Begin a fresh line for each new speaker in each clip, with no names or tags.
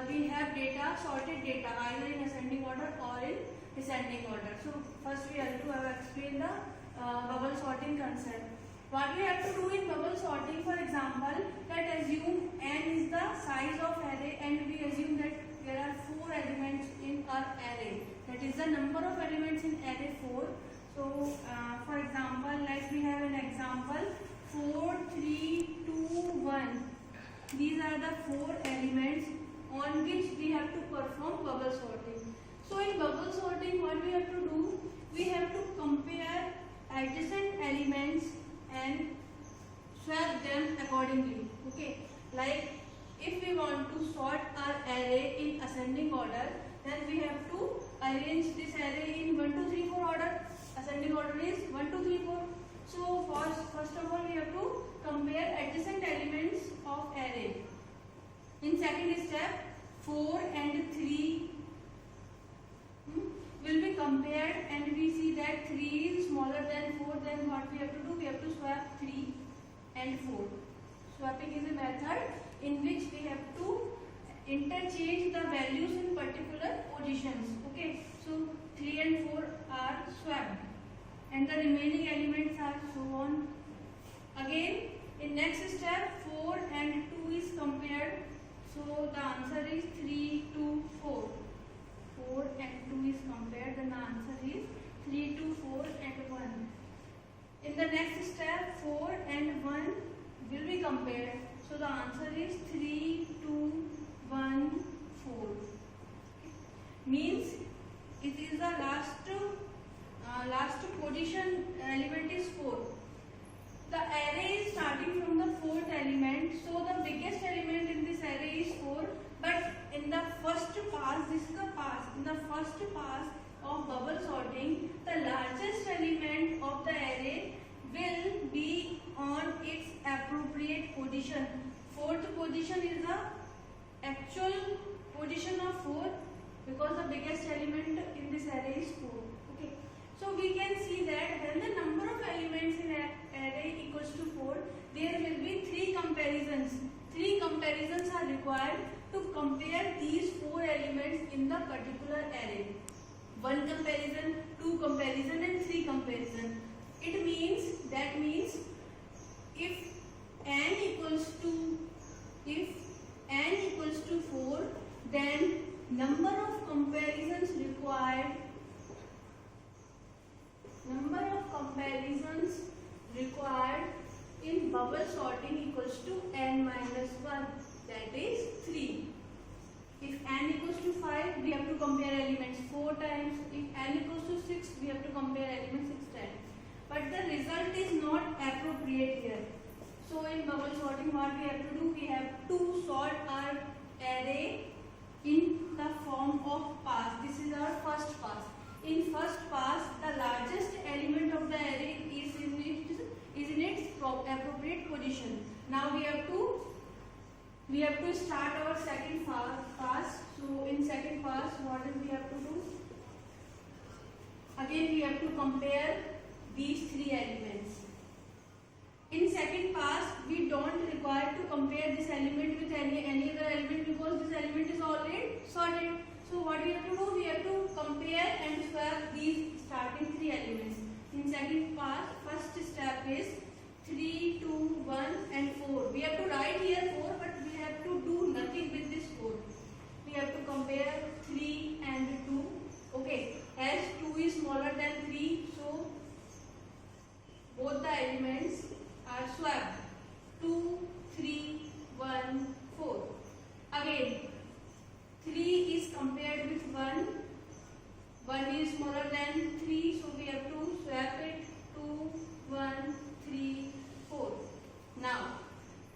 we have data, sorted data either in ascending order or in descending order. So first we have to explain the bubble sorting concept. What we have to do in bubble sorting, for example, that assume n is the size of array and we assume that there are 4 elements in our array. That is the number of elements in array 4. So for example, like we have an example 4, 3, 2, 1. These are the 4 elements on which we have to perform bubble sorting. So in bubble sorting, what we have to do? We have to compare adjacent elements and swap them accordingly. Okay, like if we want to sort our array in ascending order, then we have to arrange this array in 1, 2, 3, 4 order. Ascending order is 1, 2, 3, 4. So first of all we have to compare adjacent elements of array. In second step, 4 and 3 will be compared and we see that 3 is smaller than 4. Then what we have to do? We have to swap 3 and 4. Swapping is a method in which we have to interchange the values in particular positions. Okay, so 3 and 4 are swapped and the remaining elements are so on. Again, in next step, 4 and 2 is compared. So the answer is 3, 2, 4. 4 and 2 is compared. Then the answer is 3, 2, 4 and 1. In the next step, 4 and 1 will be compared. So the answer is 3, 2, 1, 4. Means it is the last position element is 4. The array is starting from the 4th element, so the biggest element in this array is 4. But in the first pass, this is the pass. In the first pass of bubble sorting, the largest element of the array will be on its appropriate position. 4th position is the actual position of 4 because the biggest element in this array is 4. Okay. So we can see that when the number of elements in an array equals to 4, there will be 3 comparisons. 3 comparisons are required to compare these 4 elements in the particular array. 1 comparison, 2 comparison and 3 comparison. That means if n equals to 4, then number of comparisons required in bubble sorting equals to n minus 1, that is 3. If n equals to 5, we have to compare elements 4 times. If n equals to 6, we have to compare elements 6 times. But the result is not appropriate here. So in bubble sorting, what we have to do? We have to sort our array in the form of pass. This is our first pass. In first pass, the largest element of the array is in its appropriate position. Now we have to start our second pass. So in second pass, what do we have to do? Again we have to compare these 3 elements. In second pass, we don't require to compare this element with any other element because this element is already sorted. So what we have to do? We have to compare and swap these starting 3 elements. In second pass, first step is 3, 2, 1 and 4. We have to write here 4, but we have to do nothing with this 4. We have to compare 3 and 2. Okay, as 2 is smaller than 3, so both the elements are swapped. 2, 3, 1, 4. Again, 3 is compared with 1. 1 is smaller than 3, so we have to swap it. 2, 1, 3, 4. Now,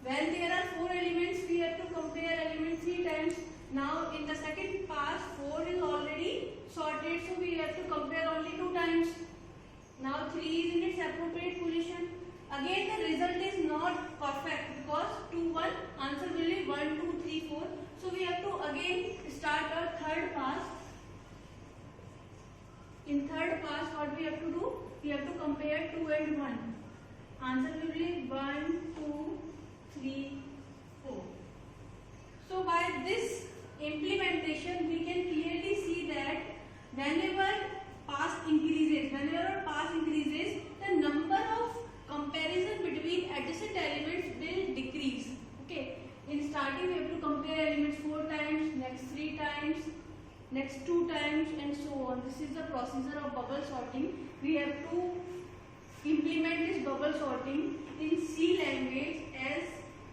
when there are 4 elements, we have to compare elements 3 times. Now, in the second pass, 4 is already sorted, so we have to compare only 2 times. Now 3 is in its appropriate position. Again the result is not perfect because 2, 1, answer will be 1, 2, 3, 4. So we have to again start our third pass. In third pass, what we have to do? We have to compare 2 and 1. Answer will be 1, 2, 3, 4. So by this implementation, we can clearly see that whenever pass increases, the number of comparison between adjacent elements will decrease. Okay, in starting we have to compare elements 4 times, next 3 times, next 2 times, and so on. This is the procedure of bubble sorting. We have to implement this bubble sorting in C language, as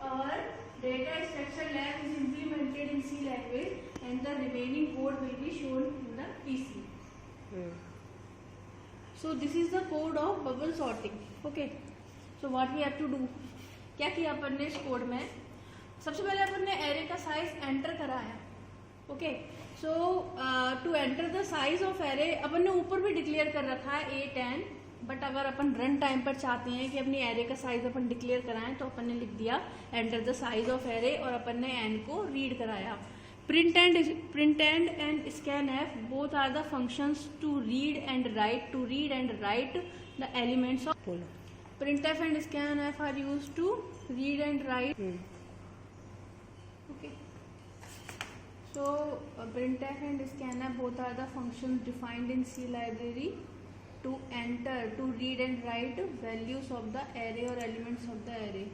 our data structure lab is implemented in C language, and the remaining code will be shown in the PC. So this is the code of bubble sorting. Okay, so what we have to do, क्या किया अपन ने इस code में, सबसे पहले अपन ने array का size enter कराया. Okay, so to enter the size of array अपन ने ऊपर भी डिक्लेयर कर रखा है 8 10, बट अगर अपन रन टाइम पर चाहते हैं कि अपनी एरे का साइज अपन डिक्लेयर कराएं तो अपन ने लिख दिया enter the size of array, और अपन ने एन को रीड कराया. Print and scan F both are the functions to read and write the elements of. printf and scanf are used to read and write. Okay, so printf and scanf both are the functions defined in C library to read and write values of the array or elements of the array.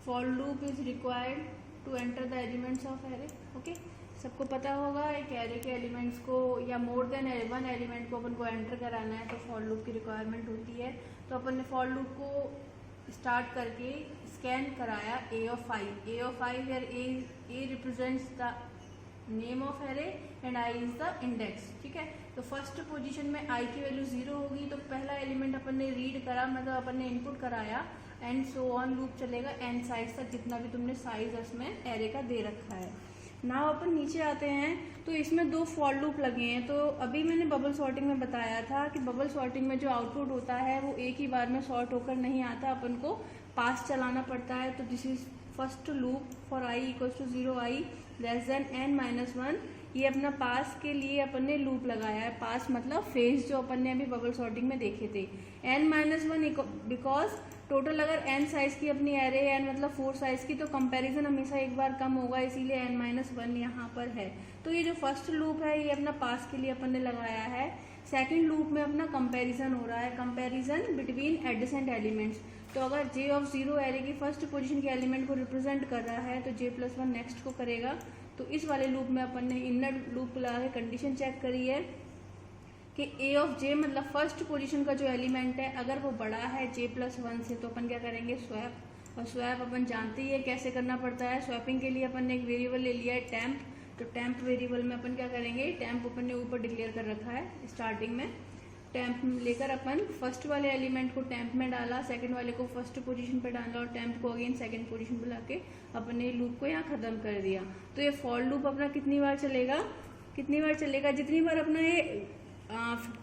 For loop is required to enter the elements of array. Okay, सबको पता होगा एक array के elements को या more than one element को अपन को enter कराना है तो फॉर लूप की रिक्वायरमेंट होती है. तो अपन ने फॉर लूप को स्टार्ट करके स्कैन कराया A of I where A represents the name of array and I is the index. ठीक है, तो फर्स्ट पोजीशन में आई की वैल्यू 0 होगी तो पहला एलिमेंट अपन ने रीड करा, मतलब अपन ने इनपुट कराया, एंड सो ऑन लूप चलेगा एन साइज तक जितना भी तुमने साइज उसमें एरे का दे रखा है. नाउ अपन नीचे आते हैं तो इसमें 2 फॉर लूप लगे हैं. तो अभी मैंने बबल सॉर्टिंग में बताया था कि बबल सॉर्टिंग में जो आउटपुट होता है वो एक ही बार में सॉर्ट होकर नहीं आता, अपन को पास चलाना पड़ता है. तो this is first loop for I equals to 0 I less than n-1. ये अपना पास के लिए अपन ने लूप लगाया है. पास मतलब फेज जो अपन ने अभी बबल सॉर्टिंग में देखे थे. n-1 बिकॉज टोटल अगर n साइज की अपनी एरे है, n मतलब 4 साइज की, तो कंपैरिजन हमेशा एक बार कम होगा, इसीलिए n-1 यहाँ पर है. तो ये जो फर्स्ट लूप है ये अपना पास के लिए अपन ने लगाया है. सेकंड लूप में अपना कंपैरिजन हो रहा है, कंपैरिजन बिटवीन एडजेसेंट एलिमेंट्स. तो अगर j ऑफ 0 एरे की फर्स्ट पोजीशन के एलिमेंट को रिप्रेजेंट कर रहा है तो j+1 नेक्स्ट को करेगा. तो इस वाले लूप में अपन ने इनर लूप लगा के कंडीशन चेक करी है कि ए ऑफ जे मतलब फर्स्ट पोजीशन का जो एलिमेंट है अगर वो बड़ा है j+1 से तो अपन क्या करेंगे स्वैप. और स्वैप अपन जानते ही है कैसे करना पड़ता है. स्वैपिंग के लिए अपन ने एक वेरिएबल ले लिया है टेम्प. तो टेम्प वेरिएबल में अपन क्या करेंगे, टेम्प अपन ने ऊपर डिक्लेयर कर रखा है स्टार्टिंग में. टेम्प लेकर अपन फर्स्ट वाले एलिमेंट को टेम्प में डाला, सेकंड वाले को फर्स्ट पोजीशन पे डाला और टेम्प को अगेन सेकंड पोजीशन पे लाके अपन ने लूप को यहाँ खत्म कर दिया. तो ये फॉर लूप अपना कितनी बार चलेगा, जितनी बार अपना ये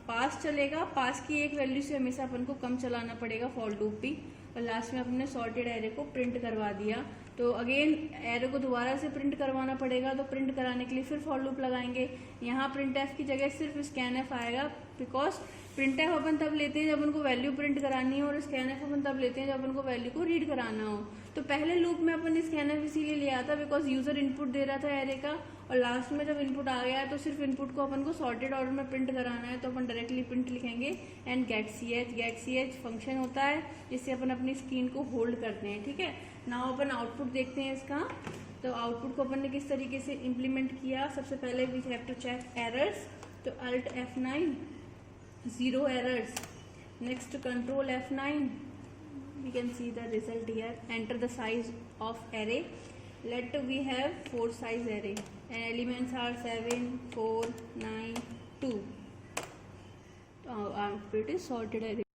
पास चलेगा, पास की एक वैल्यू से हमेशा अपन को कम चलाना पड़ेगा फॉर लूप भी. और लास्ट में अपने सॉर्टेड एरे को प्रिंट करवा दिया. तो अगेन एरे को दोबारा से प्रिंट करवाना पड़ेगा, तो प्रिंट कराने के लिए फिर फॉर लूप लगाएंगे. यहाँ प्रिंट एफ की जगह सिर्फ स्कैन एफ आएगा, बिकॉज प्रिंट एफ अपन तब लेते हैं जब उनको वैल्यू प्रिंट करानी हो और स्कैन एफ अपन तब लेते हैं जब उनको वैल्यू को रीड कराना हो. तो पहले लूप में अपन स्कैन एफ इसीलिए लिया था बिकॉज यूजर इनपुट दे रहा था एरे का, और लास्ट में जब इनपुट आ गया तो सिर्फ इनपुट को अपन को सॉर्टेड ऑर्डर में प्रिंट कराना है. तो अपन डायरेक्टली प्रिंट लिखेंगे and get C H function होता है जिससे अपन अपनी स्क्रीन को होल्ड करते हैं. ठीक है, नाउ अपन आउटपुट देखते हैं इसका. तो आउटपुट को अपन ने किस तरीके से इम्प्लीमेंट किया. सबसे पहले we have to check errors. तो alt F9 0 errors. Next control F9, we can see the result here. Enter the size of array. Let we have 4 size array and elements are 7 4 9 2. Output is sorted array.